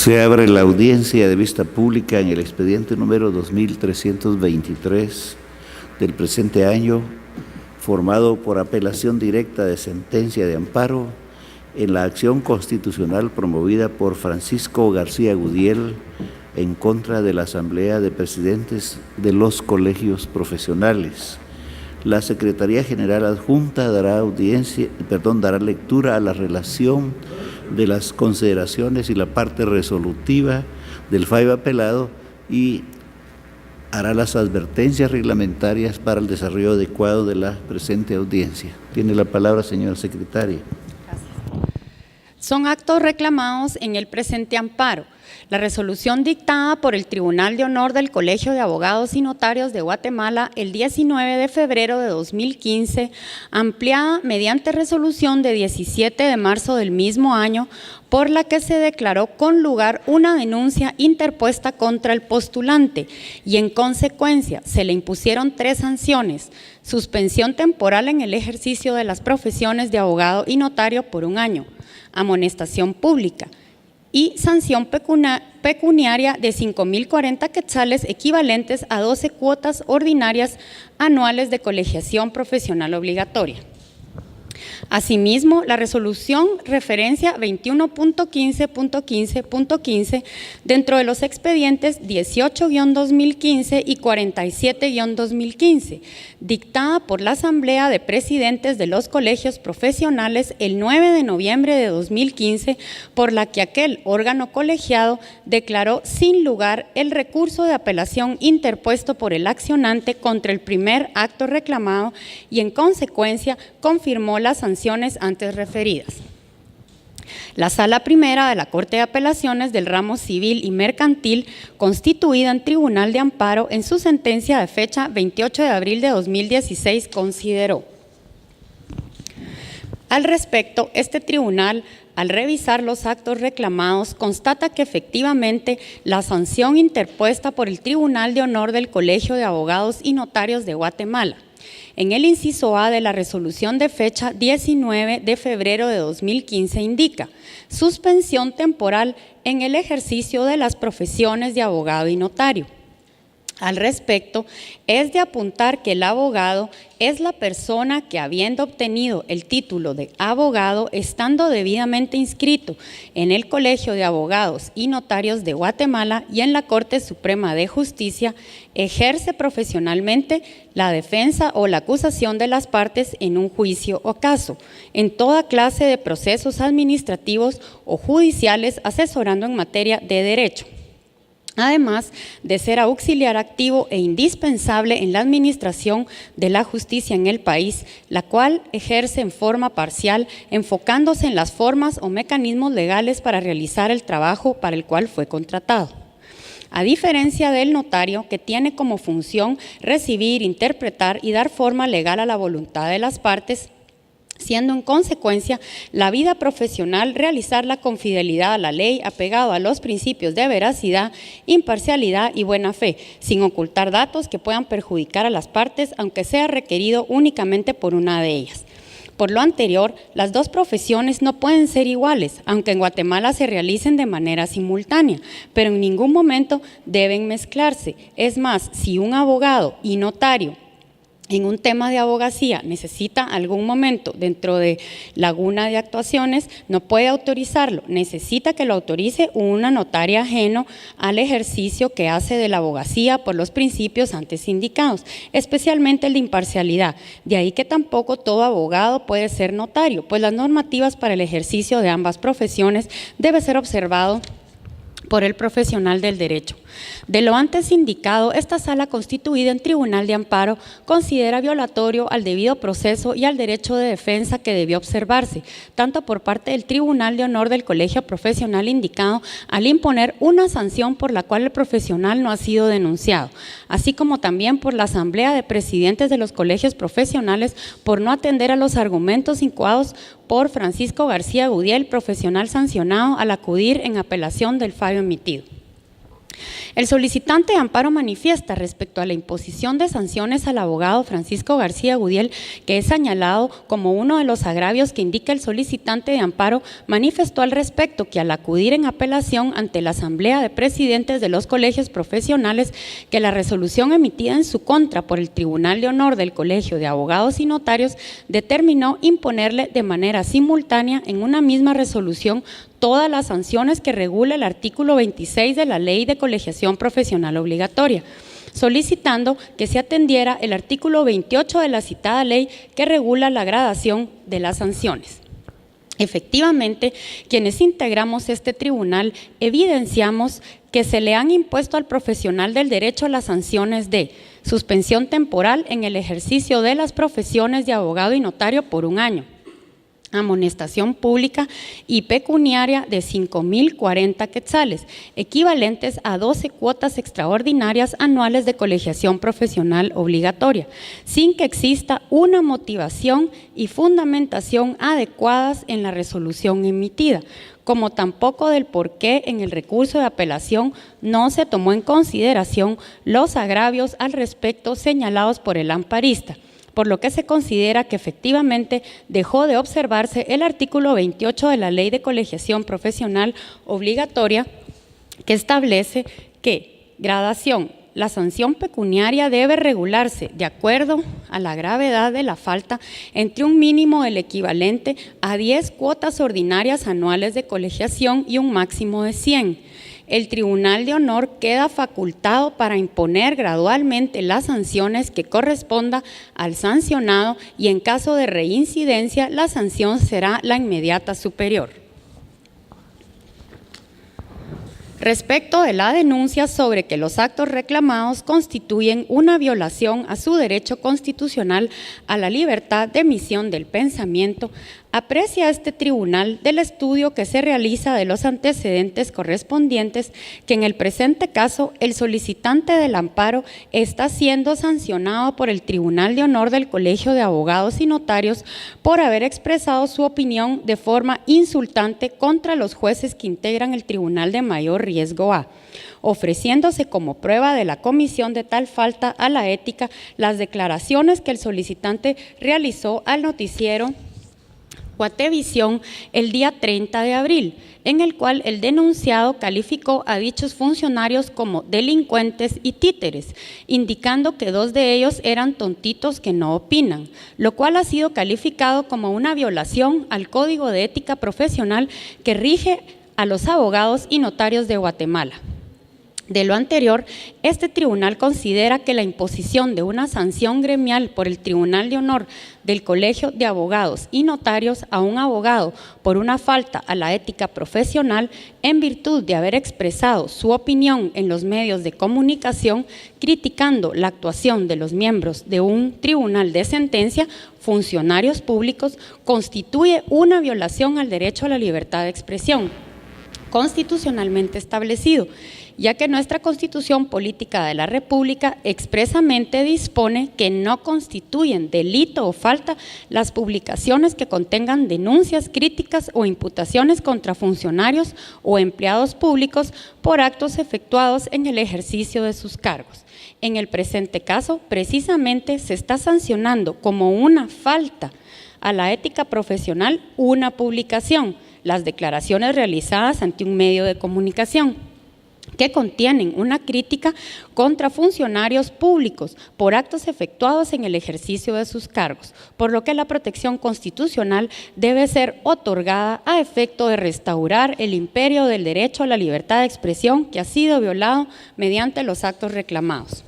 Se abre la audiencia de vista pública en el expediente número 2323 del presente año, formado por apelación directa de sentencia de amparo en la acción constitucional promovida por Francisco García Gudiel en contra de la Asamblea de Presidentes de los Colegios Profesionales. La Secretaría General Adjunta dará lectura a la relación de las consideraciones y la parte resolutiva del fallo apelado y hará las advertencias reglamentarias para el desarrollo adecuado de la presente audiencia. Tiene la palabra, señora secretaria. Son actos reclamados en el presente amparo. La resolución dictada por el Tribunal de Honor del Colegio de Abogados y Notarios de Guatemala el 19 de febrero de 2015, ampliada mediante resolución de 17 de marzo del mismo año, por la que se declaró con lugar una denuncia interpuesta contra el postulante y en consecuencia se le impusieron 3 sanciones: suspensión temporal en el ejercicio de las profesiones de abogado y notario por 1 año, amonestación pública y sanción pecuniaria de 5.040 quetzales equivalentes a 12 cuotas ordinarias anuales de colegiación profesional obligatoria. Asimismo, la resolución referencia 21.15.15.15 dentro de los expedientes 18-2015 y 47-2015, dictada por la Asamblea de Presidentes de los Colegios Profesionales el 9 de noviembre de 2015, por la que aquel órgano colegiado declaró sin lugar el recurso de apelación interpuesto por el accionante contra el primer acto reclamado y en consecuencia confirmó las sanciones antes referidas. La Sala Primera de la Corte de Apelaciones del Ramo Civil y Mercantil, constituida en Tribunal de Amparo, en su sentencia de fecha 28 de abril de 2016, consideró: al respecto, este tribunal, al revisar los actos reclamados, constata que efectivamente la sanción interpuesta por el Tribunal de Honor del Colegio de Abogados y Notarios de Guatemala, en el inciso A de la resolución de fecha 19 de febrero de 2015 indica suspensión temporal en el ejercicio de las profesiones de abogado y notario. Al respecto, es de apuntar que el abogado es la persona que, habiendo obtenido el título de abogado, estando debidamente inscrito en el Colegio de Abogados y Notarios de Guatemala y en la Corte Suprema de Justicia, ejerce profesionalmente la defensa o la acusación de las partes en un juicio o caso, en toda clase de procesos administrativos o judiciales, asesorando en materia de derecho, además de ser auxiliar activo e indispensable en la administración de la justicia en el país, la cual ejerce en forma parcial, enfocándose en las formas o mecanismos legales para realizar el trabajo para el cual fue contratado. A diferencia del notario, que tiene como función recibir, interpretar y dar forma legal a la voluntad de las partes, siendo en consecuencia la vida profesional realizarla con fidelidad a la ley, apegado a los principios de veracidad, imparcialidad y buena fe, sin ocultar datos que puedan perjudicar a las partes, aunque sea requerido únicamente por una de ellas. Por lo anterior, las dos profesiones no pueden ser iguales, aunque en Guatemala se realicen de manera simultánea, pero en ningún momento deben mezclarse. Es más, si un abogado y notario en un tema de abogacía necesita algún momento dentro de laguna de actuaciones, no puede autorizarlo, necesita que lo autorice una notaria ajeno al ejercicio que hace de la abogacía por los principios antes indicados, especialmente el de imparcialidad. De ahí que tampoco todo abogado puede ser notario, pues las normativas para el ejercicio de ambas profesiones debe ser observado por el profesional del derecho. De lo antes indicado, esta sala constituida en Tribunal de Amparo considera violatorio al debido proceso y al derecho de defensa que debió observarse, tanto por parte del Tribunal de Honor del Colegio Profesional indicado al imponer una sanción por la cual el profesional no ha sido denunciado, así como también por la Asamblea de Presidentes de los Colegios Profesionales por no atender a los argumentos incoados por Francisco García Gudiel, profesional sancionado al acudir en apelación del fallo emitido. El solicitante de amparo manifiesta respecto a la imposición de sanciones al abogado Francisco García Gudiel, que es señalado como uno de los agravios que indica el solicitante de amparo, manifestó al respecto que al acudir en apelación ante la Asamblea de Presidentes de los Colegios Profesionales, que la resolución emitida en su contra por el Tribunal de Honor del Colegio de Abogados y Notarios determinó imponerle de manera simultánea en una misma resolución todas las sanciones que regula el artículo 26 de la Ley de Colegiación Profesional Obligatoria, solicitando que se atendiera el artículo 28 de la citada ley que regula la gradación de las sanciones. Efectivamente, quienes integramos este tribunal evidenciamos que se le han impuesto al profesional del derecho las sanciones de suspensión temporal en el ejercicio de las profesiones de abogado y notario por 1 año, amonestación pública y pecuniaria de 5.040 quetzales, equivalentes a 12 cuotas extraordinarias anuales de colegiación profesional obligatoria, sin que exista una motivación y fundamentación adecuadas en la resolución emitida, como tampoco del por qué en el recurso de apelación no se tomó en consideración los agravios al respecto señalados por el amparista, por lo que se considera que efectivamente dejó de observarse el artículo 28 de la Ley de Colegiación Profesional Obligatoria, que establece que gradación: la sanción pecuniaria debe regularse de acuerdo a la gravedad de la falta entre un mínimo del equivalente a 10 cuotas ordinarias anuales de colegiación y un máximo de 100. El Tribunal de Honor queda facultado para imponer gradualmente las sanciones que corresponda al sancionado y en caso de reincidencia la sanción será la inmediata superior. Respecto de la denuncia sobre que los actos reclamados constituyen una violación a su derecho constitucional a la libertad de emisión del pensamiento, aprecia este tribunal del estudio que se realiza de los antecedentes correspondientes que en el presente caso el solicitante del amparo está siendo sancionado por el Tribunal de Honor del Colegio de Abogados y Notarios por haber expresado su opinión de forma insultante contra los jueces que integran el Tribunal de Mayor Riesgo A, ofreciéndose como prueba de la comisión de tal falta a la ética las declaraciones que el solicitante realizó al noticiero Guatevisión el día 30 de abril, en el cual el denunciado calificó a dichos funcionarios como delincuentes y títeres, indicando que 2 de ellos eran tontitos que no opinan, lo cual ha sido calificado como una violación al Código de Ética Profesional que rige a los abogados y notarios de Guatemala. De lo anterior, este tribunal considera que la imposición de una sanción gremial por el Tribunal de Honor del Colegio de Abogados y Notarios a un abogado por una falta a la ética profesional en virtud de haber expresado su opinión en los medios de comunicación criticando la actuación de los miembros de un tribunal de sentencia, funcionarios públicos, constituye una violación al derecho a la libertad de expresión constitucionalmente establecido, ya que nuestra Constitución Política de la República expresamente dispone que no constituyen delito o falta las publicaciones que contengan denuncias, críticas o imputaciones contra funcionarios o empleados públicos por actos efectuados en el ejercicio de sus cargos. En el presente caso, precisamente se está sancionando como una falta a la ética profesional una publicación, las declaraciones realizadas ante un medio de comunicación, que contienen una crítica contra funcionarios públicos por actos efectuados en el ejercicio de sus cargos, por lo que la protección constitucional debe ser otorgada a efecto de restaurar el imperio del derecho a la libertad de expresión que ha sido violado mediante los actos reclamados.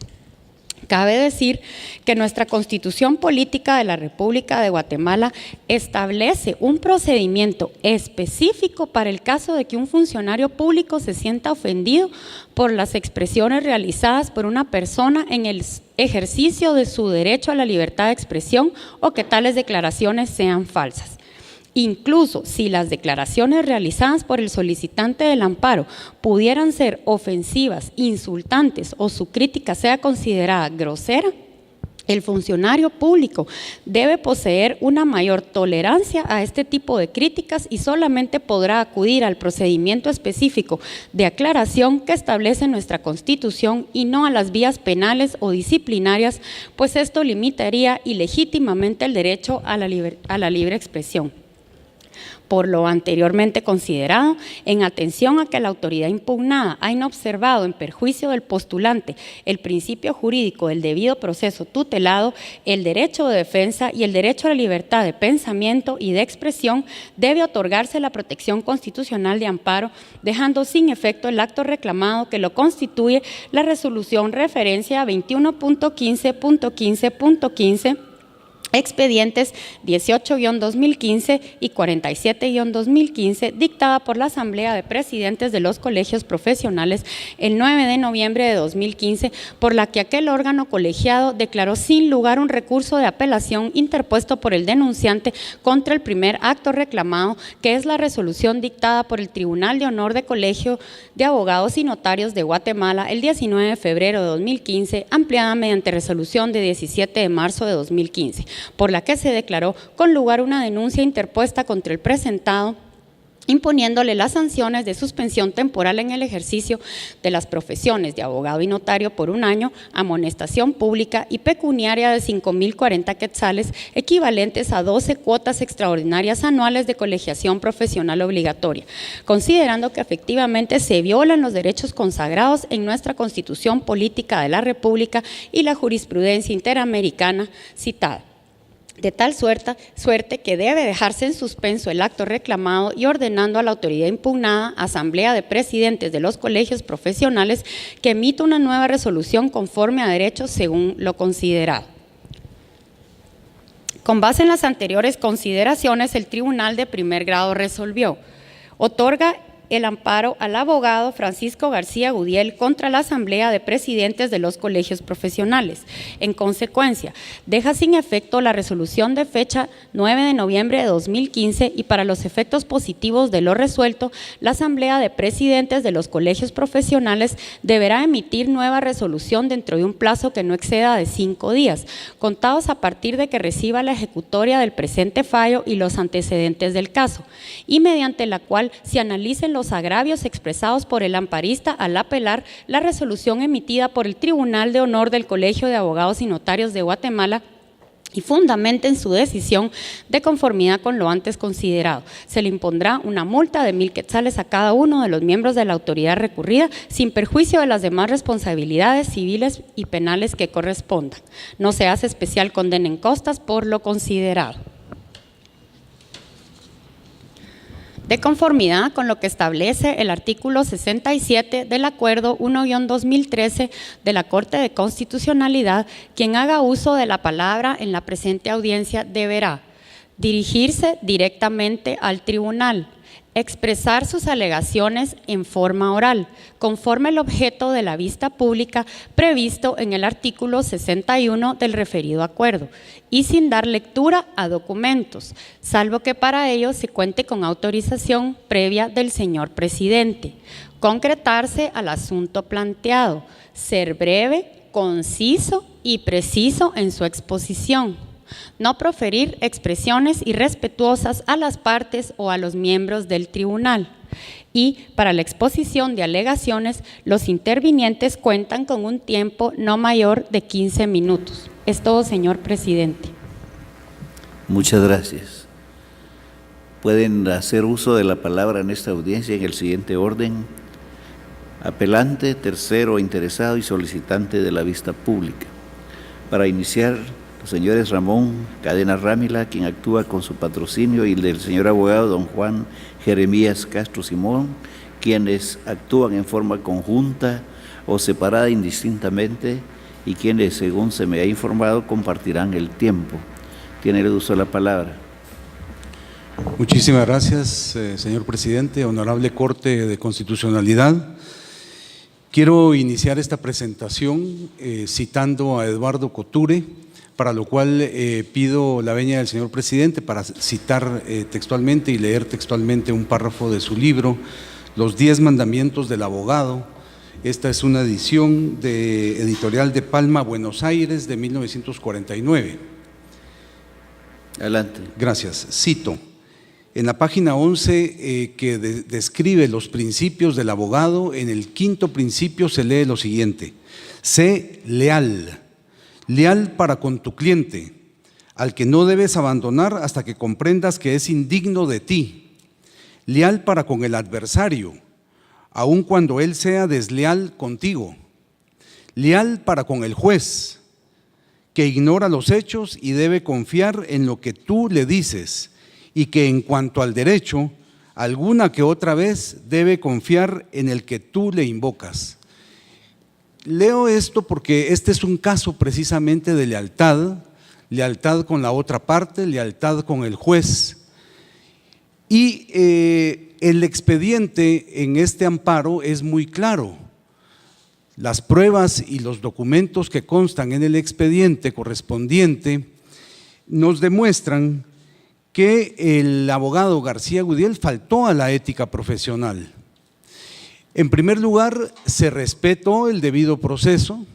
Cabe decir que nuestra Constitución Política de la República de Guatemala establece un procedimiento específico para el caso de que un funcionario público se sienta ofendido por las expresiones realizadas por una persona en el ejercicio de su derecho a la libertad de expresión o que tales declaraciones sean falsas. Incluso si las declaraciones realizadas por el solicitante del amparo pudieran ser ofensivas, insultantes o su crítica sea considerada grosera, El funcionario público debe poseer una mayor tolerancia a este tipo de críticas y solamente podrá acudir al procedimiento específico de aclaración que establece nuestra Constitución y no a las vías penales o disciplinarias, pues esto limitaría ilegítimamente el derecho a la libre expresión. Por lo anteriormente considerado, en atención a que la autoridad impugnada haya observado en perjuicio del postulante el principio jurídico del debido proceso tutelado, el derecho de defensa y el derecho a la libertad de pensamiento y de expresión, debe otorgarse la protección constitucional de amparo, dejando sin efecto el acto reclamado que lo constituye la resolución referencia 21.15.15.15, expedientes 18-2015 y 47-2015, dictada por la Asamblea de Presidentes de los Colegios Profesionales el 9 de noviembre de 2015, por la que aquel órgano colegiado declaró sin lugar un recurso de apelación interpuesto por el denunciante contra el primer acto reclamado, que es la resolución dictada por el Tribunal de Honor de Colegio de Abogados y Notarios de Guatemala el 19 de febrero de 2015, ampliada mediante resolución de 17 de marzo de 2015. Por la que se declaró con lugar una denuncia interpuesta contra el presentado, imponiéndole las sanciones de suspensión temporal en el ejercicio de las profesiones de abogado y notario por 1 año, amonestación pública y pecuniaria de 5.040 quetzales, equivalentes a 12 cuotas extraordinarias anuales de colegiación profesional obligatoria, considerando que efectivamente se violan los derechos consagrados en nuestra Constitución Política de la República y la jurisprudencia interamericana citada. De tal suerte que debe dejarse en suspenso el acto reclamado y ordenando a la autoridad impugnada, Asamblea de Presidentes de los Colegios Profesionales, que emita una nueva resolución conforme a derecho según lo considerado. Con base en las anteriores consideraciones, el Tribunal de Primer Grado resolvió: otorga el amparo al abogado Francisco García Gudiel contra la Asamblea de Presidentes de los Colegios Profesionales. En consecuencia, deja sin efecto la resolución de fecha 9 de noviembre de 2015 y para los efectos positivos de lo resuelto, la Asamblea de Presidentes de los Colegios Profesionales deberá emitir nueva resolución dentro de un plazo que no exceda de 5 días, contados a partir de que reciba la ejecutoria del presente fallo y los antecedentes del caso, y mediante la cual se analicen los agravios expresados por el amparista al apelar la resolución emitida por el Tribunal de Honor del Colegio de Abogados y Notarios de Guatemala y fundamenten su decisión de conformidad con lo antes considerado. Se le impondrá una multa de 1.000 quetzales a cada uno de los miembros de la autoridad recurrida, sin perjuicio de las demás responsabilidades civiles y penales que correspondan. No se hace especial condena en costas por lo considerado. De conformidad con lo que establece el artículo 67 del Acuerdo 1-2013 de la Corte de Constitucionalidad, quien haga uso de la palabra en la presente audiencia deberá dirigirse directamente al tribunal, expresar sus alegaciones en forma oral, conforme al objeto de la vista pública previsto en el artículo 61 del referido acuerdo, y sin dar lectura a documentos, salvo que para ello se cuente con autorización previa del señor presidente. Concretarse al asunto planteado, ser breve, conciso y preciso en su exposición. No proferir expresiones irrespetuosas a las partes o a los miembros del tribunal. Y para la exposición de alegaciones, los intervinientes cuentan con un tiempo no mayor de 15 minutos. Es todo, señor presidente. Muchas gracias. Pueden hacer uso de la palabra en esta audiencia en el siguiente orden: apelante, tercero interesado y solicitante de la vista pública. Para iniciar, los señores Ramón Cadena Rámila, quien actúa con su patrocinio, y del señor abogado don Juan Jeremías Castro Simón, quienes actúan en forma conjunta o separada indistintamente y quienes, según se me ha informado, compartirán el tiempo. Tiene el uso de la palabra. Muchísimas gracias, señor presidente, honorable Corte de Constitucionalidad. Quiero iniciar esta presentación citando a Eduardo Couture, para lo cual pido la venia del señor presidente para citar textualmente y leer textualmente un párrafo de su libro, Los 10 mandamientos del abogado, Esta es una edición de Editorial de Palma, Buenos Aires, de 1949. Adelante. Gracias. Cito. En la página 11 que describe los principios del abogado, en el quinto principio se lee lo siguiente: sé leal, leal para con tu cliente, al que no debes abandonar hasta que comprendas que es indigno de ti, leal para con el adversario, aun cuando él sea desleal contigo, leal para con el juez, que ignora los hechos y debe confiar en lo que tú le dices, y que en cuanto al derecho, alguna que otra vez debe confiar en el que tú le invocas. Leo esto porque este es un caso precisamente de lealtad, lealtad con la otra parte, lealtad con el juez. Y el expediente en este amparo es muy claro. Las pruebas y los documentos que constan en el expediente correspondiente nos demuestran que el abogado García Gudiel faltó a la ética profesional. En primer lugar, se respetó el debido proceso,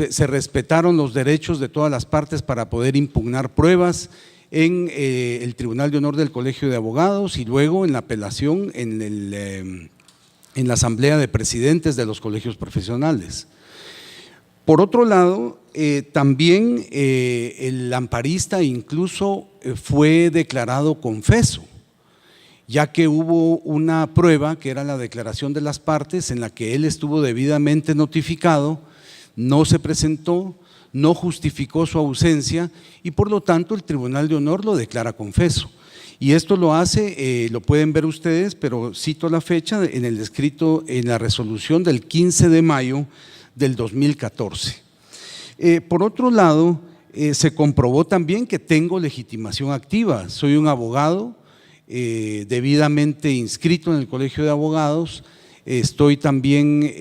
se respetaron los derechos de todas las partes para poder impugnar pruebas en el Tribunal de Honor del Colegio de Abogados y luego en la apelación en la Asamblea de Presidentes de los Colegios Profesionales. Por otro lado, también el amparista incluso fue declarado confeso, ya que hubo una prueba que era la declaración de las partes en la que él estuvo debidamente notificado, no se presentó, no justificó su ausencia y por lo tanto el Tribunal de Honor lo declara confeso. Y esto lo hace, lo pueden ver ustedes, pero cito la fecha en el escrito en la resolución del 15 de mayo del 2014. Por otro lado, se comprobó también que tengo legitimación activa, soy un abogado debidamente inscrito en el Colegio de Abogados, estoy también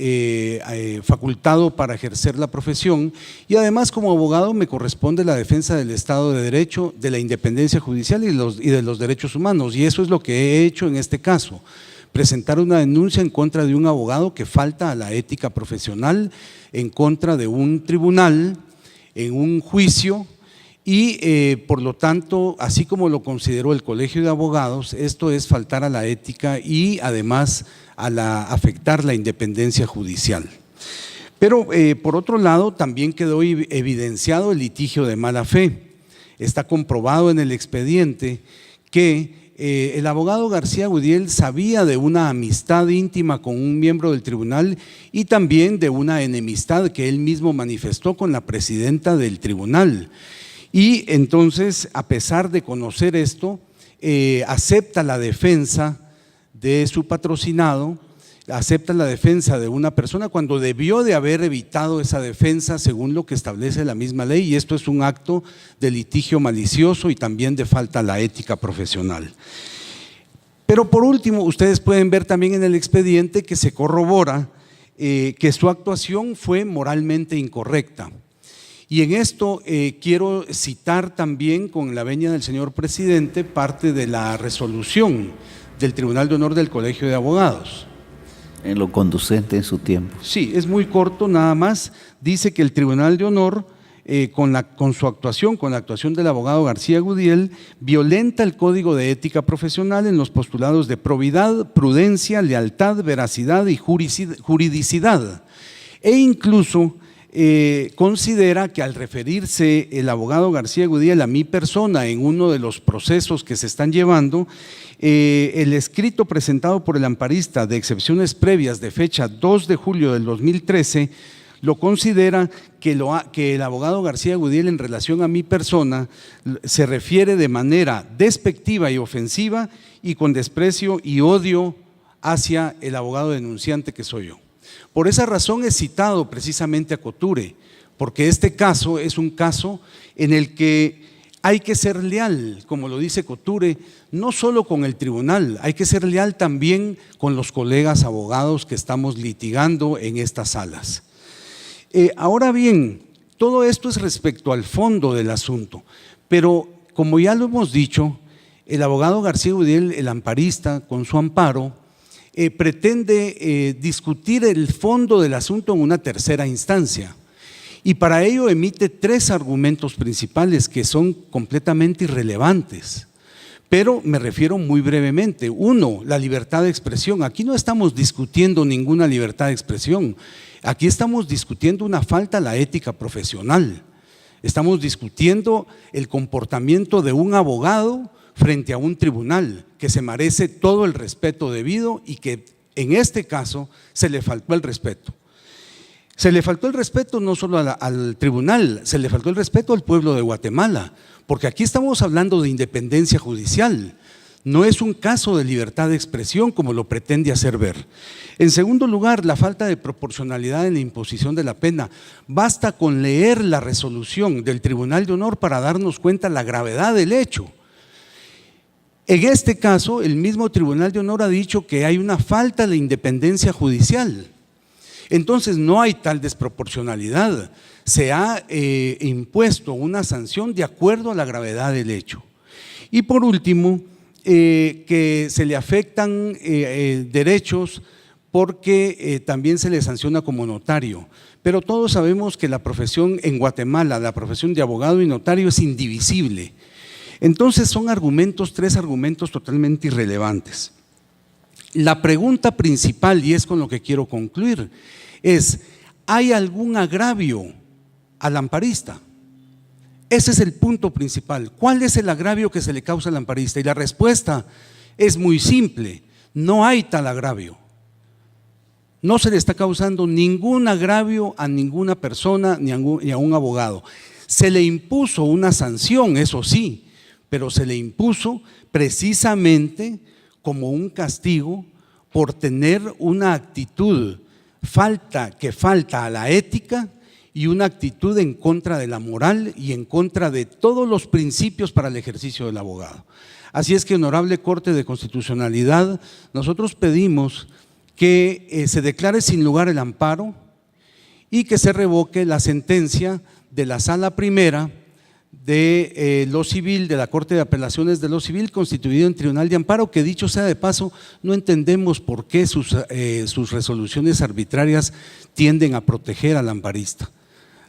facultado para ejercer la profesión y además como abogado me corresponde la defensa del Estado de Derecho, de la independencia judicial y de los derechos humanos, y eso es lo que he hecho en este caso. Presentar una denuncia en contra de un abogado que falta a la ética profesional, en contra de un tribunal, en un juicio y por lo tanto, así como lo consideró el Colegio de Abogados, esto es faltar a la ética y además afectar la independencia judicial. Pero por otro lado, también quedó evidenciado el litigio de mala fe. Está comprobado en el expediente que el abogado García Gudiel sabía de una amistad íntima con un miembro del tribunal y también de una enemistad que él mismo manifestó con la presidenta del tribunal. Y entonces, a pesar de conocer esto, acepta la defensa de su patrocinado, acepta la defensa de una persona cuando debió de haber evitado esa defensa según lo que establece la misma ley, y esto es un acto de litigio malicioso y también de falta a la ética profesional. Pero por último, ustedes pueden ver también en el expediente que se corrobora que su actuación fue moralmente incorrecta. Y en esto quiero citar también con la venia del señor presidente parte de la resolución del Tribunal de Honor del Colegio de Abogados. En lo conducente en su tiempo. Sí, es muy corto nada más. Dice que el Tribunal de Honor, con su actuación, con la actuación del abogado García Gudiel, violenta el Código de Ética Profesional en los postulados de probidad, prudencia, lealtad, veracidad y juridicidad. E incluso considera que al referirse el abogado García Gudiel a mi persona en uno de los procesos que se están llevando, el escrito presentado por el amparista de excepciones previas de fecha 2 de julio del 2013 lo considera que el abogado García Gudiel en relación a mi persona se refiere de manera despectiva y ofensiva y con desprecio y odio hacia el abogado denunciante que soy yo. Por esa razón he citado precisamente a Couture, porque este caso es un caso en el que hay que ser leal, como lo dice Couture, no solo con el tribunal, hay que ser leal también con los colegas abogados que estamos litigando en estas salas. Ahora bien, todo esto es respecto al fondo del asunto, pero como ya lo hemos dicho, el abogado García Gudiel, el amparista, con su amparo, pretende discutir el fondo del asunto en una tercera instancia. Y para ello emite 3 argumentos principales que son completamente irrelevantes. Pero me refiero muy brevemente. 1, la libertad de expresión. Aquí no estamos discutiendo ninguna libertad de expresión. Aquí estamos discutiendo una falta a la ética profesional. Estamos discutiendo el comportamiento de un abogado frente a un tribunal que se merece todo el respeto debido y que en este caso se le faltó el respeto. Se le faltó el respeto no solo al tribunal, se le faltó el respeto al pueblo de Guatemala, porque aquí estamos hablando de independencia judicial, no es un caso de libertad de expresión como lo pretende hacer ver. En segundo lugar, la falta de proporcionalidad en la imposición de la pena. Basta con leer la resolución del Tribunal de Honor para darnos cuenta de la gravedad del hecho. En este caso, el mismo Tribunal de Honor ha dicho que hay una falta de independencia judicial. Entonces no hay tal desproporcionalidad, se ha impuesto una sanción de acuerdo a la gravedad del hecho. Y por último, que se le afectan derechos porque también se le sanciona como notario. Pero todos sabemos que la profesión en Guatemala, la profesión de abogado y notario es indivisible. Entonces son 3 argumentos totalmente irrelevantes. La pregunta principal, y es con lo que quiero concluir, es: ¿hay algún agravio al amparista? Ese es el punto principal. ¿Cuál es el agravio que se le causa al amparista? Y la respuesta es muy simple: no hay tal agravio. No se le está causando ningún agravio a ninguna persona ni a un abogado. Se le impuso una sanción, eso sí, pero se le impuso precisamente como un castigo por tener una actitud que falta a la ética y una actitud en contra de la moral y en contra de todos los principios para el ejercicio del abogado. Así es que, Honorable Corte de Constitucionalidad, nosotros pedimos que se declare sin lugar el amparo y que se revoque la sentencia de la Sala Primera de lo civil, de la Corte de Apelaciones de lo Civil, constituido en Tribunal de Amparo, que dicho sea de paso, no entendemos por qué sus resoluciones arbitrarias tienden a proteger al amparista.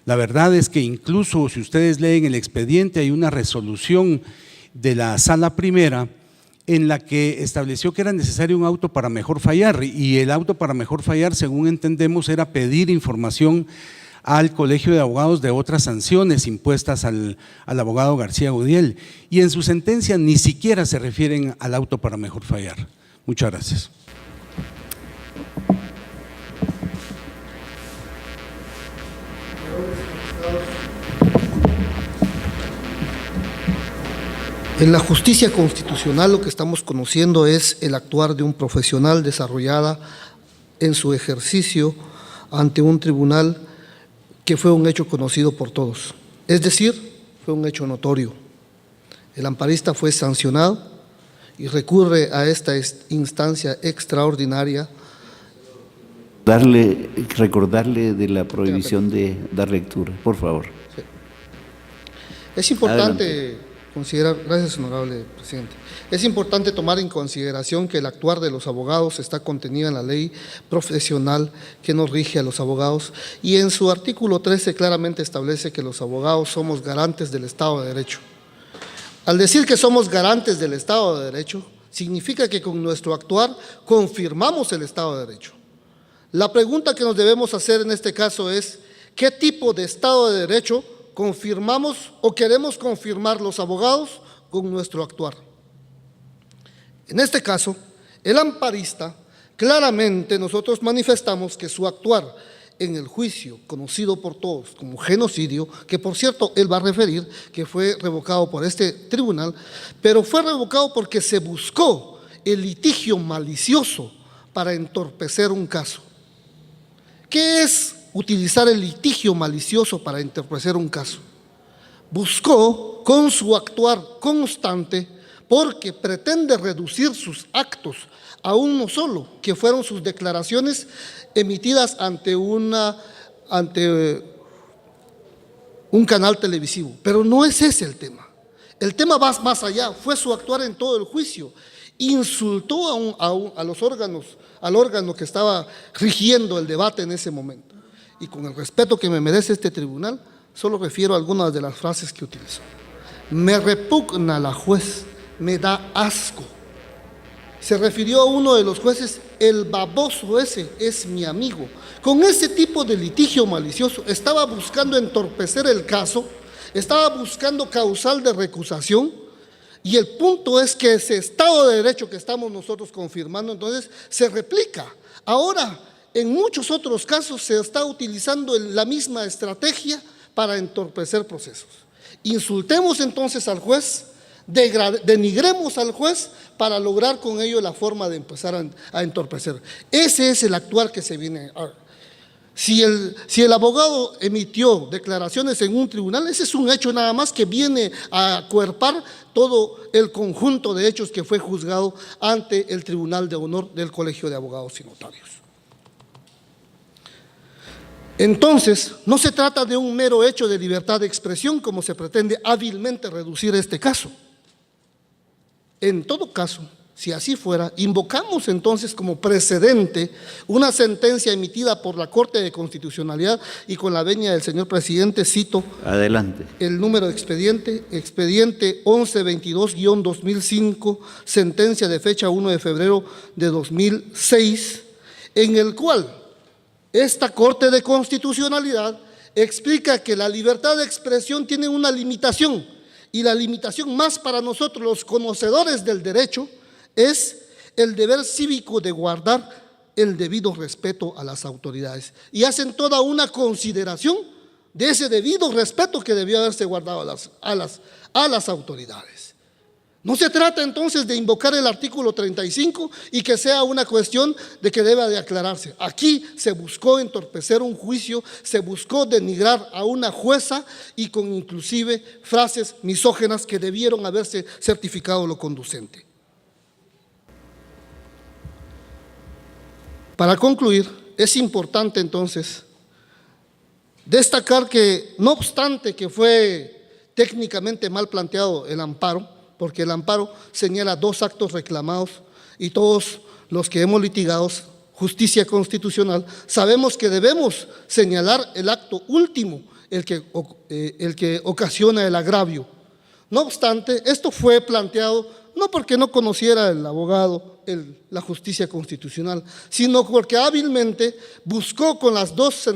La verdad es que incluso si ustedes leen el expediente, hay una resolución de la Sala Primera en la que estableció que era necesario un auto para mejor fallar, y el auto para mejor fallar, según entendemos, era pedir información al Colegio de Abogados de otras sanciones impuestas al abogado García Gudiel, y en su sentencia ni siquiera se refieren al auto para mejor fallar. Muchas gracias. En la justicia constitucional lo que estamos conociendo es el actuar de un profesional desarrollada en su ejercicio ante un tribunal que fue un hecho conocido por todos, es decir, fue un hecho notorio. El amparista fue sancionado y recurre a esta instancia extraordinaria. Recordarle de la prohibición de dar lectura, por favor. Sí. Es importante Adelante. considerar, gracias, honorable presidente, es importante tomar en consideración que el actuar de los abogados está contenido en la ley profesional que nos rige a los abogados, y en su artículo 13 claramente establece que los abogados somos garantes del Estado de Derecho. Al decir que somos garantes del Estado de Derecho, significa que con nuestro actuar confirmamos el Estado de Derecho. La pregunta que nos debemos hacer en este caso es: ¿qué tipo de Estado de Derecho confirmamos o queremos confirmar los abogados con nuestro actuar? En este caso, el amparista, claramente nosotros manifestamos que su actuar en el juicio conocido por todos como genocidio, que por cierto él va a referir que fue revocado por este tribunal, pero fue revocado porque se buscó el litigio malicioso para entorpecer un caso. ¿Qué es utilizar el litigio malicioso para entorpecer un caso? Buscó con su actuar constante, porque pretende reducir sus actos a uno solo, que fueron sus declaraciones emitidas ante un canal televisivo. Pero no es ese el tema. El tema va más allá, fue su actuar en todo el juicio. insultó al órgano que estaba rigiendo el debate en ese momento. Y con el respeto que me merece este tribunal, solo refiero a algunas de las frases que utilizó. Me repugna la juez, me da asco. Se refirió a uno de los jueces, el baboso ese es mi amigo. Con ese tipo de litigio malicioso estaba buscando entorpecer el caso, estaba buscando causal de recusación, y el punto es que ese Estado de Derecho que estamos nosotros confirmando, entonces se replica. Ahora, en muchos otros casos se está utilizando la misma estrategia para entorpecer procesos. Insultemos entonces al juez, denigremos al juez para lograr con ello la forma de empezar a entorpecer. Ese es el actuar que se viene ahora. Si el abogado emitió declaraciones en un tribunal, ese es un hecho nada más que viene a acuerpar todo el conjunto de hechos que fue juzgado ante el Tribunal de Honor del Colegio de Abogados y Notarios. Entonces, no se trata de un mero hecho de libertad de expresión como se pretende hábilmente reducir este caso. En todo caso, si así fuera, invocamos entonces como precedente una sentencia emitida por la Corte de Constitucionalidad y con la venia del señor presidente cito adelante el número de expediente 1122-2005, sentencia de fecha 1 de febrero de 2006, en el cual esta Corte de Constitucionalidad explica que la libertad de expresión tiene una limitación, y la limitación más para nosotros los conocedores del derecho es el deber cívico de guardar el debido respeto a las autoridades. Y hacen toda una consideración de ese debido respeto que debió haberse guardado a las autoridades. No se trata entonces de invocar el artículo 35 y que sea una cuestión de que deba de aclararse. Aquí se buscó entorpecer un juicio, se buscó denigrar a una jueza y con inclusive frases misóginas que debieron haberse certificado lo conducente. Para concluir, es importante entonces destacar que no obstante que fue técnicamente mal planteado el amparo, porque el amparo señala 2 actos reclamados y todos los que hemos litigado justicia constitucional sabemos que debemos señalar el acto último, el que ocasiona el agravio. No obstante, esto fue planteado no porque no conociera el abogado la justicia constitucional, sino porque hábilmente buscó con las dos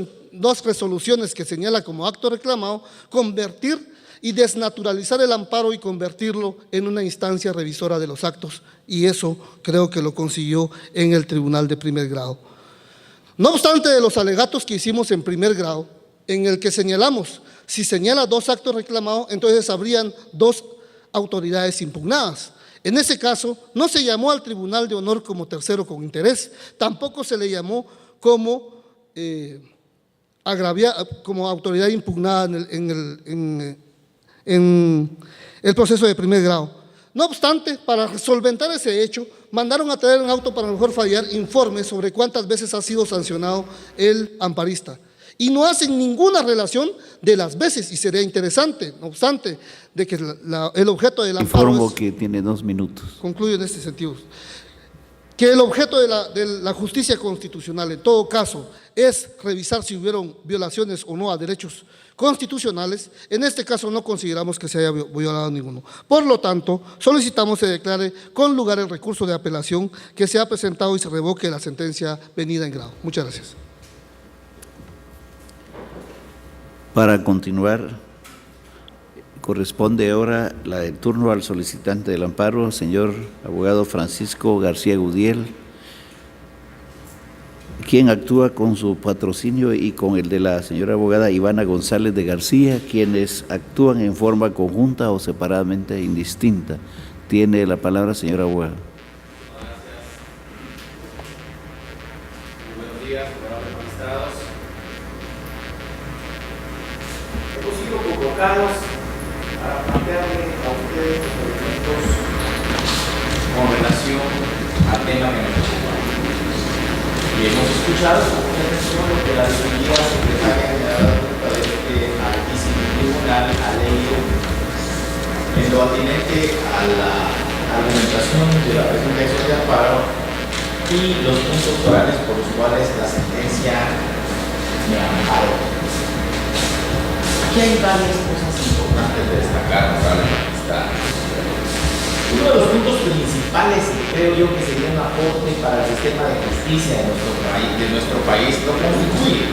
resoluciones que señala como acto reclamado convertir y desnaturalizar el amparo y convertirlo en una instancia revisora de los actos, y eso creo que lo consiguió en el Tribunal de Primer Grado. No obstante de los alegatos que hicimos en primer grado, en el que señalamos, si señala 2 actos reclamados, entonces habrían 2 autoridades impugnadas. En ese caso, no se llamó al Tribunal de Honor como tercero con interés, tampoco se le llamó como autoridad impugnada en el proceso de primer grado. No obstante, para solventar ese hecho, mandaron a traer un auto para mejor fallar informe sobre cuántas veces ha sido sancionado el amparista. Y no hacen ninguna relación de las veces, y sería interesante, no obstante, de que el objeto del amparo informo que tiene 2 minutos. Concluyo en este sentido. Que el objeto de la justicia constitucional, en todo caso, es revisar si hubieron violaciones o no a derechos constitucionales. En este caso no consideramos que se haya violado ninguno. Por lo tanto, solicitamos se declare con lugar el recurso de apelación que se ha presentado y se revoque la sentencia venida en grado. Muchas gracias. Para continuar, corresponde ahora el turno al solicitante del amparo, señor abogado Francisco García Gudiel, quien actúa con su patrocinio y con el de la señora abogada Ivana González de García, quienes actúan en forma conjunta o separadamente indistinta. Tiene la palabra, señora abogada. Buenos días, honorables magistrados. Hemos sido convocados para plantearle a ustedes los elementos con relación al tema que nos ocupa. Y hemos escuchado con mucha atención lo que la distinguida secretaria general adjunta de este altísimo tribunal ha leído en lo atinente a la argumentación de la presunta acción de amparo y los puntos orales por los cuales la sentencia me amparó. Aquí hay varias cosas importantes de destacar, honorable magistrado. Uno de los puntos principales, y creo yo que sería un aporte para el sistema de justicia de nuestro país, lo constituye.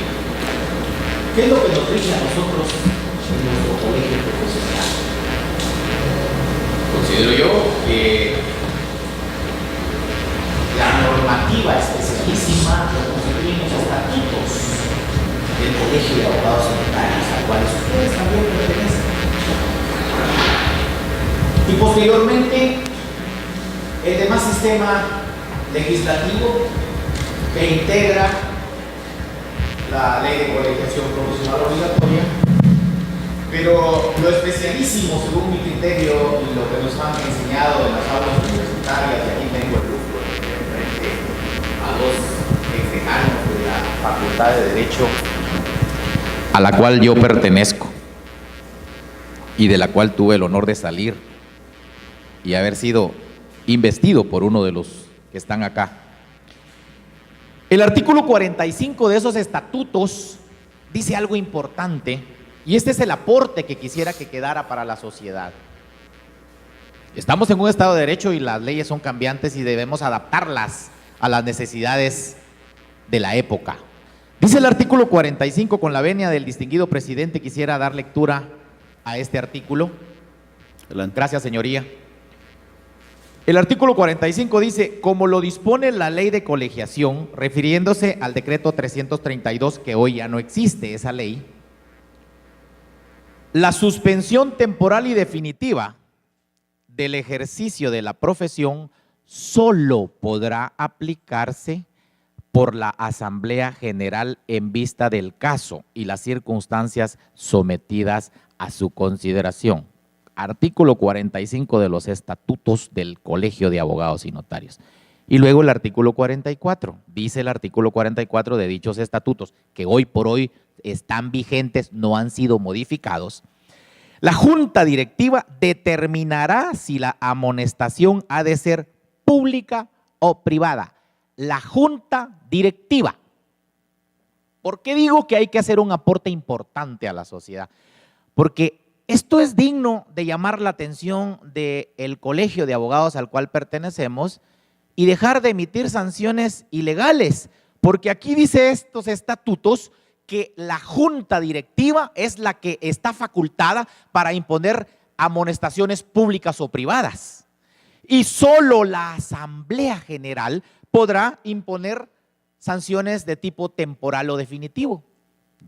¿Qué es lo que nos rige a nosotros en nuestro colegio profesional? Considero yo que la normativa especialísima lo constituyen los estatutos del Colegio de Abogados y Notarios, al cual ustedes también pertenecen. Y posteriormente, el demás sistema legislativo que integra la Ley de Colegiación Profesional Obligatoria, pero lo especialísimo, según mi criterio y lo que nos han enseñado en las aulas universitarias, y aquí tengo el gusto frente a dos exdecanos de la Facultad de Derecho a la cual yo pertenezco y de la cual tuve el honor de salir y haber sido investido por uno de los que están acá. El artículo 45 de esos estatutos dice algo importante, y este es el aporte que quisiera que quedara para la sociedad. Estamos en un Estado de Derecho y las leyes son cambiantes y debemos adaptarlas a las necesidades de la época. Dice el artículo 45, con la venia del distinguido presidente, quisiera dar lectura a este artículo. Adelante. Gracias, señoría. El artículo 45 dice: como lo dispone la ley de colegiación, refiriéndose al decreto 332, que hoy ya no existe esa ley, la suspensión temporal y definitiva del ejercicio de la profesión solo podrá aplicarse por la Asamblea General en vista del caso y las circunstancias sometidas a su consideración. Artículo 45 de los estatutos del Colegio de Abogados y Notarios. Y luego el artículo 44, dice el artículo 44 de dichos estatutos, que hoy por hoy están vigentes, no han sido modificados. La Junta Directiva determinará si la amonestación ha de ser pública o privada. La Junta Directiva. ¿Por qué digo que hay que hacer un aporte importante a la sociedad? Porque esto es digno de llamar la atención del Colegio de Abogados al cual pertenecemos y dejar de emitir sanciones ilegales, porque aquí dice estos estatutos que la Junta Directiva es la que está facultada para imponer amonestaciones públicas o privadas, y solo la Asamblea General podrá imponer sanciones de tipo temporal o definitivo.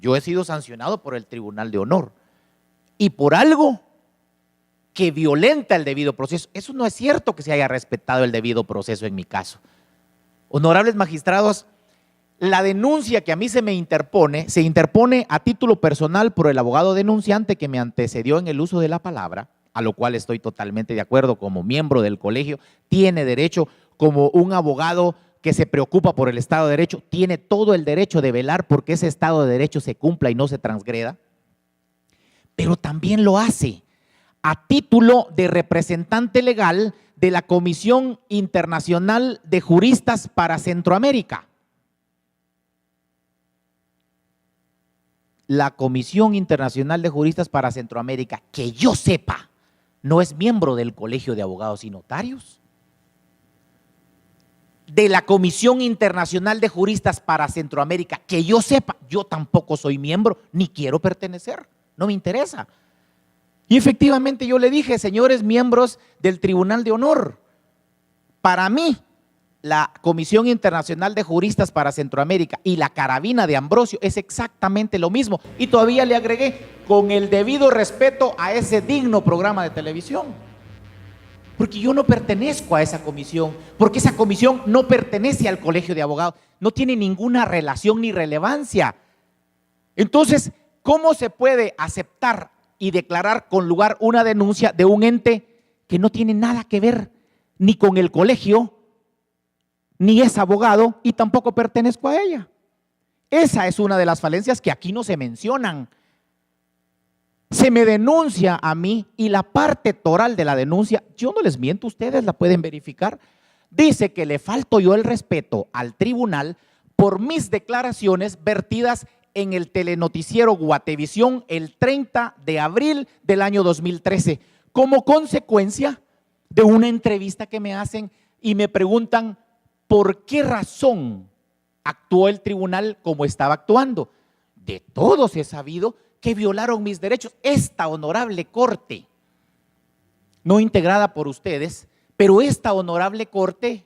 Yo he sido sancionado por el Tribunal de Honor y por algo que violenta el debido proceso. Eso no es cierto, que se haya respetado el debido proceso en mi caso. Honorables magistrados, la denuncia que a mí se interpone a título personal por el abogado denunciante que me antecedió en el uso de la palabra, a lo cual estoy totalmente de acuerdo. Como miembro del colegio, tiene derecho, como un abogado que se preocupa por el Estado de Derecho, tiene todo el derecho de velar porque ese Estado de Derecho se cumpla y no se transgreda, pero también lo hace a título de representante legal de la Comisión Internacional de Juristas para Centroamérica. La Comisión Internacional de Juristas para Centroamérica, que yo sepa, no es miembro del Colegio de Abogados y Notarios. De la Comisión Internacional de Juristas para Centroamérica, que yo sepa, yo tampoco soy miembro, ni quiero pertenecer, no me interesa. Y efectivamente yo le dije: señores miembros del Tribunal de Honor, para mí la Comisión Internacional de Juristas para Centroamérica y la carabina de Ambrosio es exactamente lo mismo. Y todavía le agregué: con el debido respeto a ese digno programa de televisión. Porque yo no pertenezco a esa comisión, porque esa comisión no pertenece al Colegio de Abogados, no tiene ninguna relación ni relevancia. Entonces, ¿cómo se puede aceptar y declarar con lugar una denuncia de un ente que no tiene nada que ver ni con el colegio, ni es abogado y tampoco pertenezco a ella? Esa es una de las falencias que aquí no se mencionan. Se me denuncia a mí y la parte toral de la denuncia, yo no les miento, ustedes la pueden verificar, dice que le falto yo el respeto al tribunal por mis declaraciones vertidas en el telenoticiero Guatevisión el 30 de abril del año 2013, como consecuencia de una entrevista que me hacen y me preguntan por qué razón actuó el tribunal como estaba actuando. De todos he sabido que violaron mis derechos. Esta honorable corte, no integrada por ustedes, pero esta honorable corte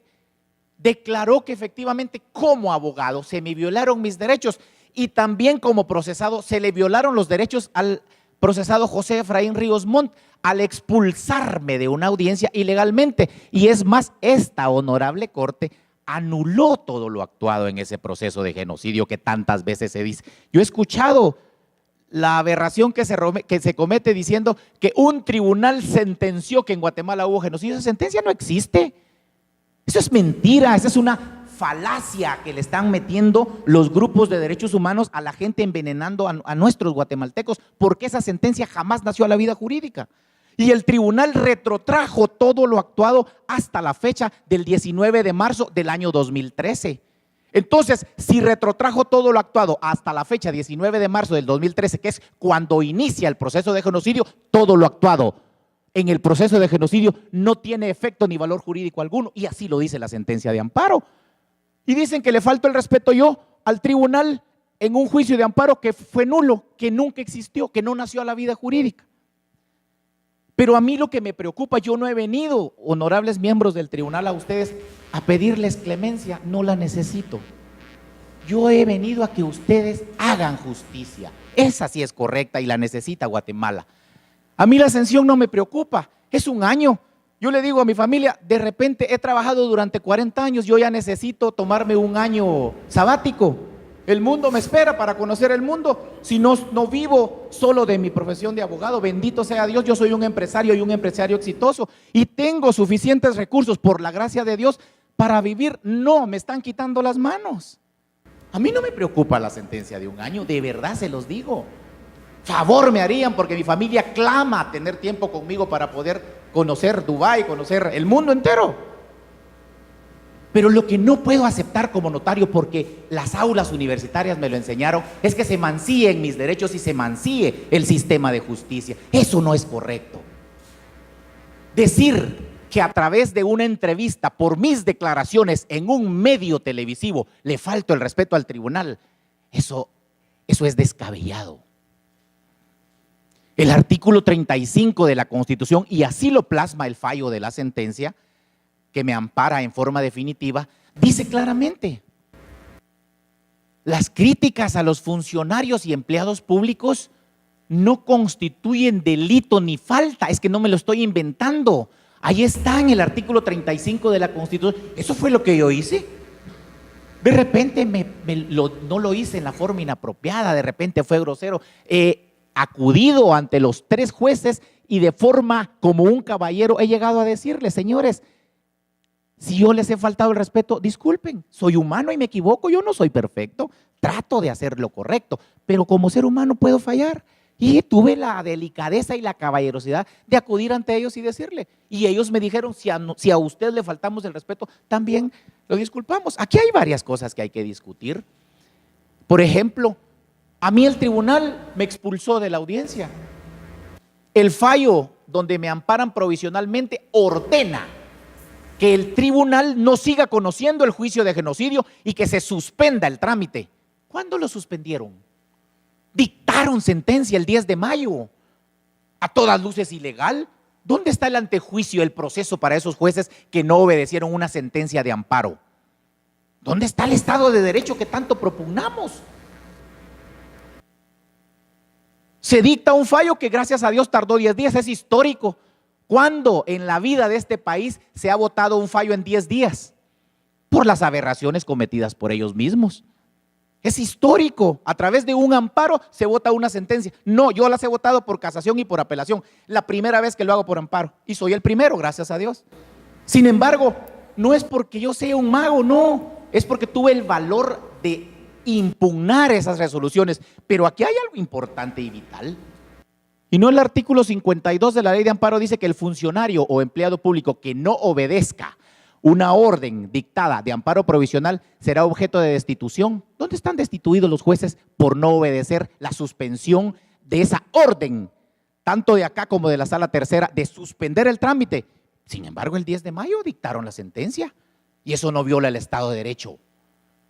declaró que efectivamente como abogado se me violaron mis derechos y también como procesado se le violaron los derechos al procesado José Efraín Ríos Montt al expulsarme de una audiencia ilegalmente. Y es más, esta honorable corte anuló todo lo actuado en ese proceso de genocidio que tantas veces se dice. Yo he escuchado la aberración que se comete diciendo que un tribunal sentenció que en Guatemala hubo genocidio. Esa sentencia no existe. Eso es mentira, esa es una falacia que le están metiendo los grupos de derechos humanos a la gente, envenenando a nuestros guatemaltecos, porque esa sentencia jamás nació a la vida jurídica. Y el tribunal retrotrajo todo lo actuado hasta la fecha del 19 de marzo del año 2013. Entonces, si retrotrajo todo lo actuado hasta la fecha 19 de marzo del 2013, que es cuando inicia el proceso de genocidio, todo lo actuado en el proceso de genocidio no tiene efecto ni valor jurídico alguno, y así lo dice la sentencia de amparo. Y dicen que le falto el respeto yo al tribunal en un juicio de amparo que fue nulo, que nunca existió, que no nació a la vida jurídica. Pero a mí lo que me preocupa, yo no he venido, honorables miembros del tribunal, a ustedes a pedirles clemencia, no la necesito. Yo he venido a que ustedes hagan justicia, esa sí es correcta y la necesita Guatemala. A mí la sanción no me preocupa, es un año. Yo le digo a mi familia, de repente he trabajado durante 40 años, yo ya necesito tomarme un año sabático. El mundo me espera para conocer el mundo. Si no vivo solo de mi profesión de abogado, bendito sea Dios, yo soy un empresario y un empresario exitoso y tengo suficientes recursos por la gracia de Dios para vivir. No, me están quitando las manos. A mí no me preocupa la sentencia de un año, de verdad se los digo. Favor me harían porque mi familia clama a tener tiempo conmigo para poder conocer Dubái, conocer el mundo entero. Pero lo que no puedo aceptar como notario, porque las aulas universitarias me lo enseñaron, es que se mancillen mis derechos y se mancille el sistema de justicia. Eso no es correcto. Decir que a través de una entrevista por mis declaraciones en un medio televisivo le falto el respeto al tribunal, eso es descabellado. El artículo 35 de la Constitución, y así lo plasma el fallo de la sentencia que me ampara en forma definitiva, dice claramente: las críticas a los funcionarios y empleados públicos no constituyen delito ni falta. Es que no me lo estoy inventando. Ahí está en el artículo 35 de la Constitución. Eso fue lo que yo hice. De repente no lo hice en la forma inapropiada, de repente fue grosero. He acudido ante los 3 jueces y de forma como un caballero he llegado a decirles: señores, si yo les he faltado el respeto, disculpen, soy humano y me equivoco, yo no soy perfecto, trato de hacer lo correcto, pero como ser humano puedo fallar. Y tuve la delicadeza y la caballerosidad de acudir ante ellos y decirle, y ellos me dijeron: si a usted le faltamos el respeto, también lo disculpamos. Aquí hay varias cosas que hay que discutir. Por ejemplo, a mí el tribunal me expulsó de la audiencia. El fallo donde me amparan provisionalmente ordena que el tribunal no siga conociendo el juicio de genocidio y que se suspenda el trámite. ¿Cuándo lo suspendieron? Dictaron sentencia el 10 de mayo. A todas luces ilegal. ¿Dónde está el antejuicio, el proceso para esos jueces que no obedecieron una sentencia de amparo? ¿Dónde está el Estado de Derecho que tanto propugnamos? Se dicta un fallo que gracias a Dios tardó 10 días, es histórico. ¿Cuándo en la vida de este país se ha votado un fallo en 10 días? Por las aberraciones cometidas por ellos mismos. Es histórico. A través de un amparo se vota una sentencia. No, yo las he votado por casación y por apelación. La primera vez que lo hago por amparo. Y soy el primero, gracias a Dios. Sin embargo, no es porque yo sea un mago, no. Es porque tuve el valor de impugnar esas resoluciones. Pero aquí hay algo importante y vital. Y no el artículo 52 de la Ley de Amparo dice que el funcionario o empleado público que no obedezca una orden dictada de amparo provisional será objeto de destitución. ¿Dónde están destituidos los jueces por no obedecer la suspensión de esa orden, tanto de acá como de la Sala Tercera, de suspender el trámite? Sin embargo, el 10 de mayo dictaron la sentencia y eso no viola el Estado de Derecho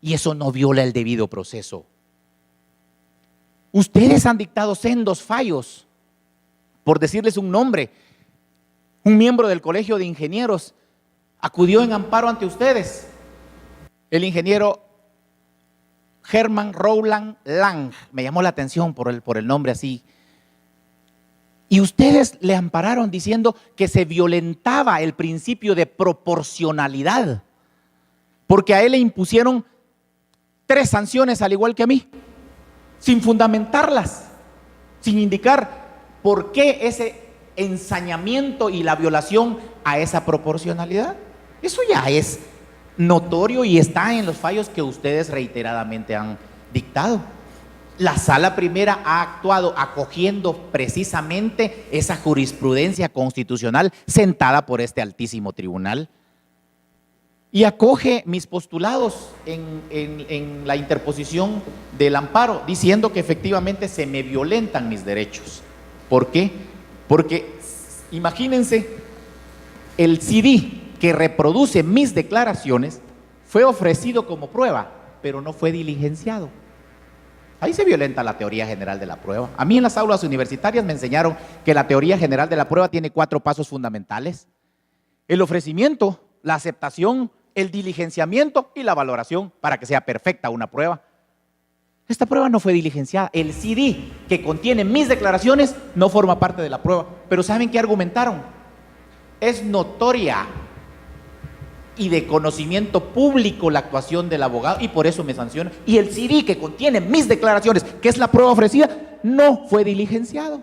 y eso no viola el debido proceso. Ustedes han dictado sendos fallos. Por decirles un nombre, un miembro del Colegio de Ingenieros acudió en amparo ante ustedes, el ingeniero Germán Rowland Lang, me llamó la atención por el nombre así, y ustedes le ampararon diciendo que se violentaba el principio de proporcionalidad, porque a él le impusieron 3 sanciones al igual que a mí, sin fundamentarlas, sin indicar por qué ese ensañamiento y la violación a esa proporcionalidad. Eso ya es notorio y está en los fallos que ustedes reiteradamente han dictado. La Sala Primera ha actuado acogiendo precisamente esa jurisprudencia constitucional sentada por este altísimo tribunal y acoge mis postulados en la interposición del amparo, diciendo que efectivamente se me violentan mis derechos. ¿Por qué? Porque imagínense, el CD que reproduce mis declaraciones fue ofrecido como prueba, pero no fue diligenciado. Ahí se violenta la teoría general de la prueba. A mí en las aulas universitarias me enseñaron que la teoría general de la prueba tiene 4 pasos fundamentales: el ofrecimiento, la aceptación, el diligenciamiento y la valoración para que sea perfecta una prueba. Esta prueba no fue diligenciada. El CD que contiene mis declaraciones no forma parte de la prueba. Pero ¿saben qué argumentaron? Es notoria y de conocimiento público la actuación del abogado y por eso me sancionan. Y el CD que contiene mis declaraciones, que es la prueba ofrecida, no fue diligenciado,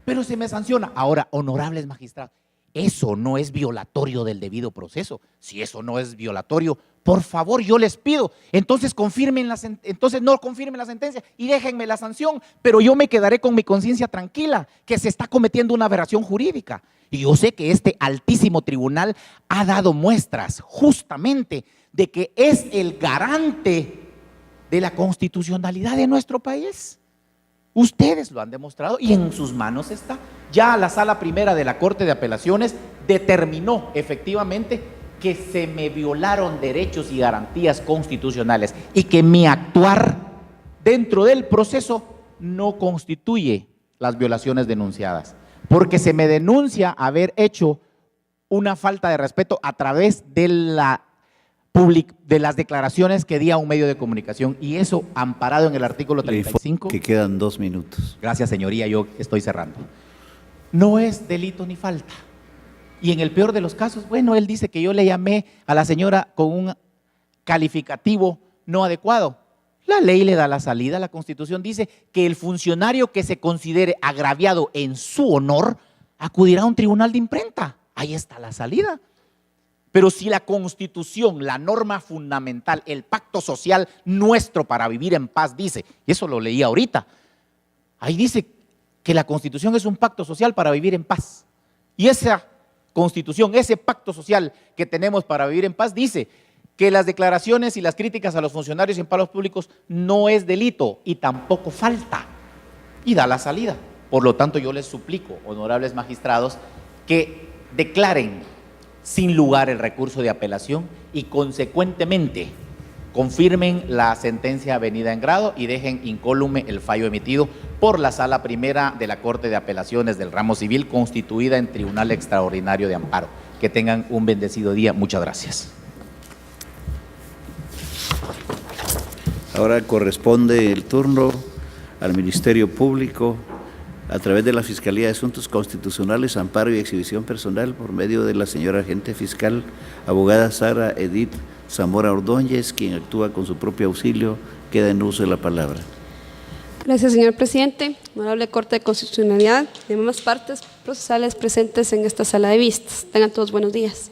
pero se me sanciona. Ahora, honorables magistrados, eso no es violatorio del debido proceso. Si eso no es violatorio, por favor, yo les pido, entonces no confirmen la sentencia y déjenme la sanción, pero yo me quedaré con mi conciencia tranquila que se está cometiendo una aberración jurídica. Y yo sé que este altísimo tribunal ha dado muestras justamente de que es el garante de la constitucionalidad de nuestro país. Ustedes lo han demostrado y en sus manos está. Ya la Sala Primera de la Corte de Apelaciones determinó efectivamente que se me violaron derechos y garantías constitucionales y que mi actuar dentro del proceso no constituye las violaciones denunciadas, porque se me denuncia haber hecho una falta de respeto a través de las declaraciones que di a un medio de comunicación, y eso amparado en el artículo 35. Que quedan 2 minutos. Gracias, señoría, yo estoy cerrando. No es delito ni falta. Y en el peor de los casos, bueno, él dice que yo le llamé a la señora con un calificativo no adecuado. La ley le da la salida, la Constitución dice que el funcionario que se considere agraviado en su honor acudirá a un tribunal de imprenta. Ahí está la salida. Pero si la Constitución, la norma fundamental, el pacto social nuestro para vivir en paz dice, y eso lo leí ahorita, ahí dice que la Constitución es un pacto social para vivir en paz. Y esa Constitución, ese pacto social que tenemos para vivir en paz dice que las declaraciones y las críticas a los funcionarios y empleados públicos no es delito y tampoco falta, y da la salida. Por lo tanto, yo les suplico, honorables magistrados, que declaren sin lugar el recurso de apelación y consecuentemente confirmen la sentencia avenida en grado y dejen incólume el fallo emitido por la Sala Primera de la Corte de Apelaciones del Ramo Civil, constituida en Tribunal Extraordinario de Amparo. Que tengan un bendecido día. Muchas gracias. Ahora corresponde el turno al Ministerio Público a través de la Fiscalía de Asuntos Constitucionales, Amparo y Exhibición Personal, por medio de la señora agente fiscal, abogada Sara Edith Zamora Ordóñez, quien actúa con su propio auxilio. Queda en uso de la palabra. Gracias, señor presidente. Honorable Corte de Constitucionalidad y demás partes procesales presentes en esta sala de vistas. Tengan todos buenos días.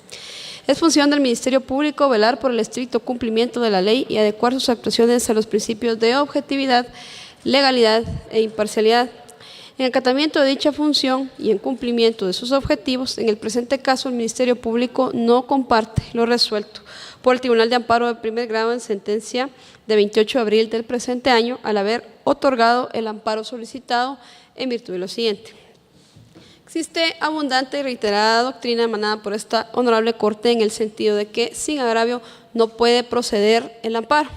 Es función del Ministerio Público velar por el estricto cumplimiento de la ley y adecuar sus actuaciones a los principios de objetividad, legalidad e imparcialidad. En acatamiento de dicha función y en cumplimiento de sus objetivos, en el presente caso el Ministerio Público no comparte lo resuelto por el Tribunal de Amparo de primer grado en sentencia de 28 de abril del presente año, al haber otorgado el amparo solicitado en virtud de lo siguiente. Existe abundante y reiterada doctrina emanada por esta honorable Corte en el sentido de que sin agravio no puede proceder el amparo.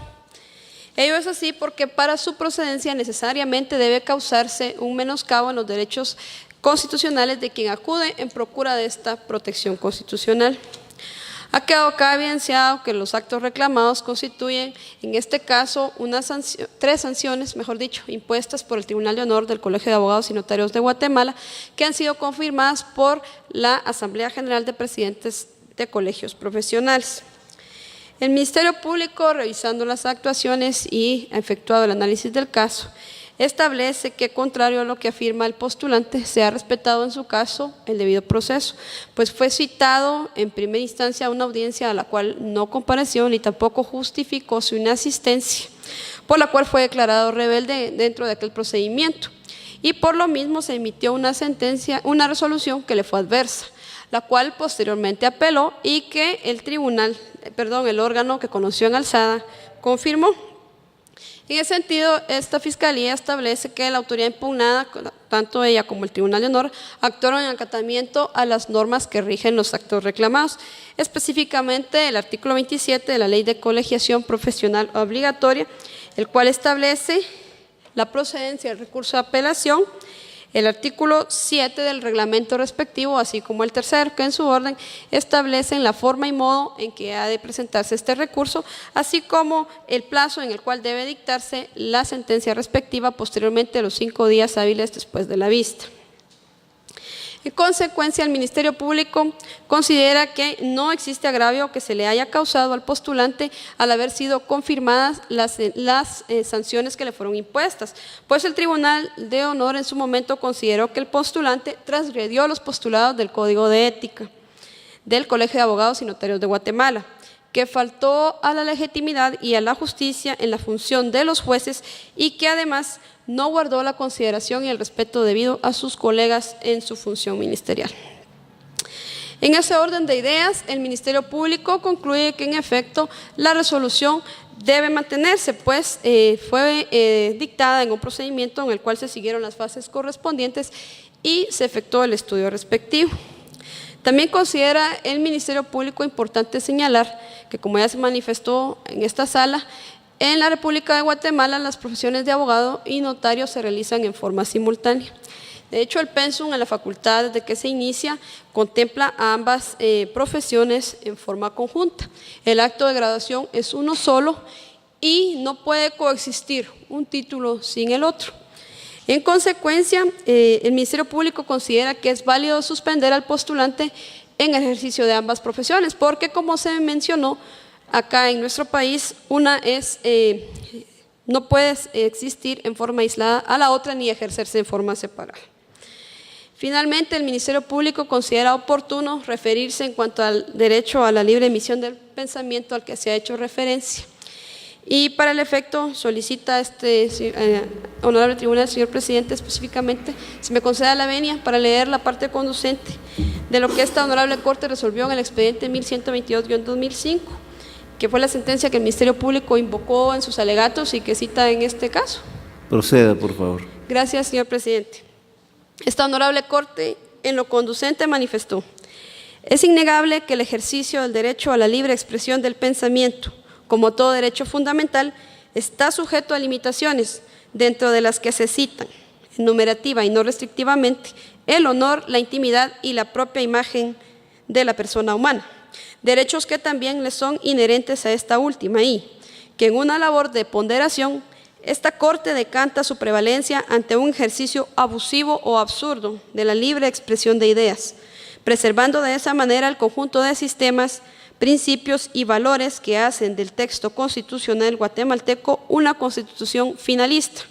Ello es así porque para su procedencia necesariamente debe causarse un menoscabo en los derechos constitucionales de quien acude en procura de esta protección constitucional. Ha quedado acá evidenciado que los actos reclamados constituyen, en este caso, tres sanciones, mejor dicho, impuestas por el Tribunal de Honor del Colegio de Abogados y Notarios de Guatemala, que han sido confirmadas por la Asamblea General de Presidentes de Colegios Profesionales. El Ministerio Público, revisando las actuaciones y ha efectuado el análisis del caso, establece que, contrario a lo que afirma el postulante, se ha respetado en su caso el debido proceso, pues fue citado en primera instancia a una audiencia a la cual no compareció ni tampoco justificó su inasistencia, por la cual fue declarado rebelde dentro de aquel procedimiento, y por lo mismo se emitió una resolución que le fue adversa, la cual posteriormente apeló y que el órgano que conoció en alzada confirmó. En ese sentido, esta Fiscalía establece que la autoridad impugnada, tanto ella como el Tribunal de Honor, actuaron en acatamiento a las normas que rigen los actos reclamados, específicamente el artículo 27 de la Ley de Colegiación Profesional Obligatoria, el cual establece la procedencia del recurso de apelación, el artículo 7 del reglamento respectivo, así como el tercero, que en su orden establecen la forma y modo en que ha de presentarse este recurso, así como el plazo en el cual debe dictarse la sentencia respectiva posteriormente a los 5 días hábiles después de la vista. En consecuencia, el Ministerio Público considera que no existe agravio que se le haya causado al postulante al haber sido confirmadas las sanciones que le fueron impuestas, pues el Tribunal de Honor en su momento consideró que el postulante transgredió los postulados del Código de Ética del Colegio de Abogados y Notarios de Guatemala, que faltó a la legitimidad y a la justicia en la función de los jueces y que además no guardó la consideración y el respeto debido a sus colegas en su función ministerial. En ese orden de ideas, el Ministerio Público concluye que en efecto la resolución debe mantenerse, pues fue dictada en un procedimiento en el cual se siguieron las fases correspondientes y se efectuó el estudio respectivo. También considera el Ministerio Público importante señalar que, como ya se manifestó en esta sala, en la República de Guatemala las profesiones de abogado y notario se realizan en forma simultánea. De hecho, el pensum en la facultad desde que se inicia contempla a ambas profesiones en forma conjunta. El acto de graduación es uno solo y no puede coexistir un título sin el otro. En consecuencia, el Ministerio Público considera que es válido suspender al postulante en ejercicio de ambas profesiones, porque como se mencionó, acá en nuestro país, una no puede existir en forma aislada a la otra ni ejercerse en forma separada. Finalmente, el Ministerio Público considera oportuno referirse en cuanto al derecho a la libre emisión del pensamiento al que se ha hecho referencia. Y para el efecto solicita honorable tribunal, señor presidente, específicamente, si me conceda la venia para leer la parte conducente de lo que esta honorable Corte resolvió en el expediente 1122-2005, que fue la sentencia que el Ministerio Público invocó en sus alegatos y que cita en este caso. Proceda, por favor. Gracias, señor presidente. Esta honorable Corte, en lo conducente, manifestó: es innegable que el ejercicio del derecho a la libre expresión del pensamiento, como todo derecho fundamental, está sujeto a limitaciones, dentro de las que se citan, enumerativa y no restrictivamente, el honor, la intimidad y la propia imagen de la persona humana, derechos que también le son inherentes a esta última y que en una labor de ponderación, esta Corte decanta su prevalencia ante un ejercicio abusivo o absurdo de la libre expresión de ideas, preservando de esa manera el conjunto de sistemas, principios y valores que hacen del texto constitucional guatemalteco una constitución finalista,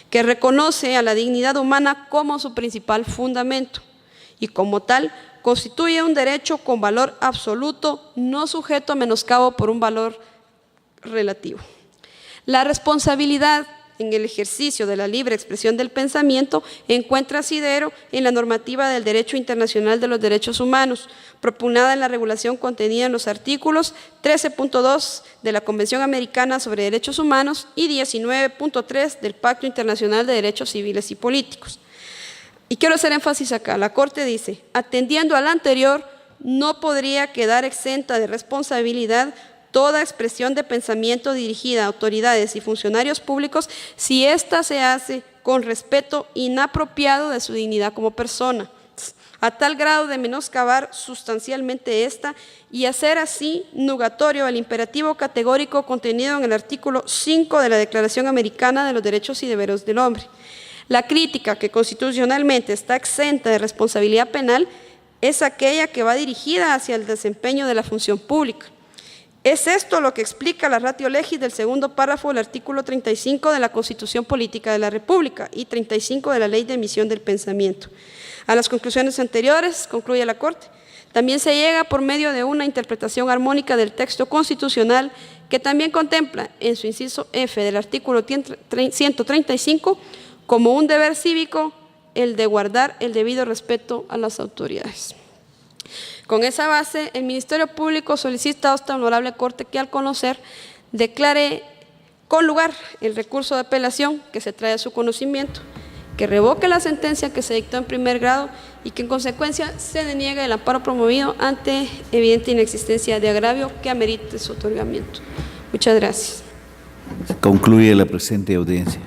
que reconoce a la dignidad humana como su principal fundamento y como tal constituye un derecho con valor absoluto, no sujeto a menoscabo por un valor relativo. La responsabilidad en el ejercicio de la libre expresión del pensamiento encuentra asidero en la normativa del Derecho Internacional de los Derechos Humanos, propugnada en la regulación contenida en los artículos 13.2 de la Convención Americana sobre Derechos Humanos y 19.3 del Pacto Internacional de Derechos Civiles y Políticos. Y quiero hacer énfasis acá, la Corte dice, atendiendo al anterior, no podría quedar exenta de responsabilidad toda expresión de pensamiento dirigida a autoridades y funcionarios públicos si ésta se hace con respeto inapropiado de su dignidad como persona, a tal grado de menoscabar sustancialmente esta y hacer así nugatorio el imperativo categórico contenido en el artículo 5 de la Declaración Americana de los Derechos y Deberes del Hombre. La crítica que constitucionalmente está exenta de responsabilidad penal es aquella que va dirigida hacia el desempeño de la función pública. Es esto lo que explica la ratio legis del segundo párrafo del artículo 35 de la Constitución Política de la República y 35 de la Ley de Emisión del Pensamiento. A las conclusiones anteriores, concluye la Corte, también se llega por medio de una interpretación armónica del texto constitucional que también contempla en su inciso F del artículo 135 como un deber cívico el de guardar el debido respeto a las autoridades. Con esa base, el Ministerio Público solicita a esta honorable Corte que al conocer declare con lugar el recurso de apelación que se trae a su conocimiento, que revoque la sentencia que se dictó en primer grado y que en consecuencia se deniegue el amparo promovido ante evidente inexistencia de agravio que amerite su otorgamiento. Muchas gracias. Concluye la presente audiencia.